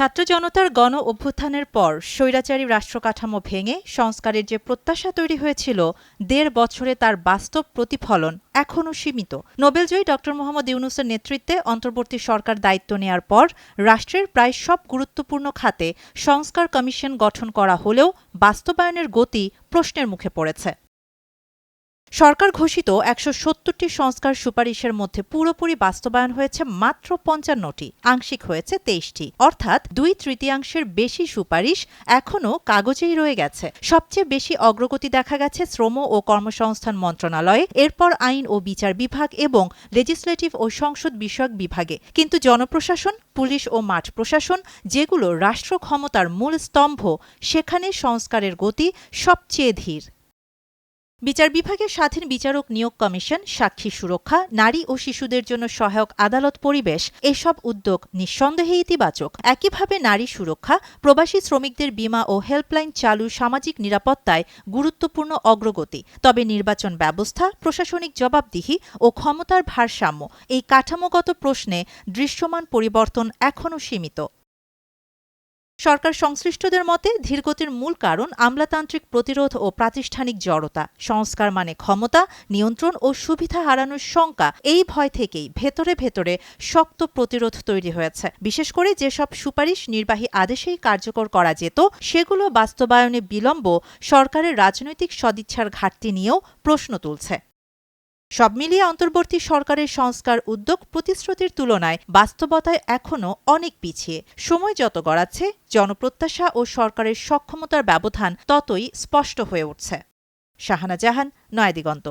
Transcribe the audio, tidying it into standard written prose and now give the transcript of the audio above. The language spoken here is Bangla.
ছাত্র জনতার গণ অভ্যুত্থানের পর স্বৈরাচারী রাষ্ট্রকাঠামো ভেঙে সংস্কারের যে প্রত্যাশা তৈরি হয়েছিল ১.৫ বছরে তার বাস্তব প্রতিফলন এখনও সীমিত। নোবেলজয়ী ড. মোহাম্মদ ইউনূসের নেতৃত্বে অন্তর্বর্তী সরকার দায়িত্ব নেয়ার পর রাষ্ট্রের প্রায় সব গুরুত্বপূর্ণ খাতে সংস্কার কমিশন গঠন করা হলেও বাস্তবায়নের গতি প্রশ্নের মুখে পড়েছে। সরকার ঘোষিত ১৭০টি সংস্কার সুপারিশের মধ্যে পুরোপুরি বাস্তবায়ন হয়েছে মাত্র ৫৫টি, আংশিক হয়েছে ২৩টি, অর্থাৎ ২/৩ বেশি সুপারিশ এখনও কাগজেই রয়ে গেছে। সবচেয়ে বেশি অগ্রগতি দেখা গেছে শ্রম ও কর্মসংস্থান মন্ত্রণালয়ে, এরপর আইন ও বিচার বিভাগ এবং লেজিসলেটিভ ও সংসদ বিষয়ক বিভাগে। কিন্তু জনপ্রশাসন, পুলিশ ও মাঠ প্রশাসন, যেগুলো রাষ্ট্র ক্ষমতার মূল স্তম্ভ, সেখানে সংস্কারের গতি সবচেয়ে ধীর। বিচার বিভাগের স্বাধীন বিচারক নিয়োগ কমিশন, সাক্ষী সুরক্ষা, নারী ও শিশুদের জন্য সহায়ক আদালত পরিবেশ, এসব উদ্যোগ নিঃসন্দেহে ইতিবাচক। একইভাবে নারী সুরক্ষা, প্রবাসী শ্রমিকদের বীমা ও হেল্পলাইন চালু সামাজিক নিরাপত্তায় গুরুত্বপূর্ণ অগ্রগতি। তবে নির্বাচন ব্যবস্থা, প্রশাসনিক জবাবদিহি ও ক্ষমতার ভারসাম্য, এই কাঠামোগত প্রশ্নে দৃশ্যমান পরিবর্তন এখনও সীমিত। সরকার সংশ্লিষ্টদের মতে ধীরগতির মূল কারণ আমলাতান্ত্রিক প্রতিরোধ ও প্রাতিষ্ঠানিক জড়তা। সংস্কার মানে ক্ষমতা, নিয়ন্ত্রণ ও সুবিধা হারানোর শঙ্কা, এই ভয় থেকেই ভেতরে ভেতরে শক্ত প্রতিরোধ তৈরি হয়েছে। বিশেষ করে যেসব সুপারিশ নির্বাহী আদেশেই কার্যকর করা যেত, সেগুলো বাস্তবায়নে বিলম্ব সরকারের রাজনৈতিক সদিচ্ছার ঘাটতি নিয়েও প্রশ্ন তুলছে। সব মিলিয়ে অন্তর্বর্তী সরকারের সংস্কার উদ্যোগ প্রতিশ্রুতির তুলনায় বাস্তবতায় এখনও অনেক পিছিয়ে। সময় যত গড়াচ্ছে, জনপ্রত্যাশা ও সরকারের সক্ষমতার ব্যবধান ততই স্পষ্ট হয়ে উঠছে। শাহানা জাহান, নয়াদিগন্ত।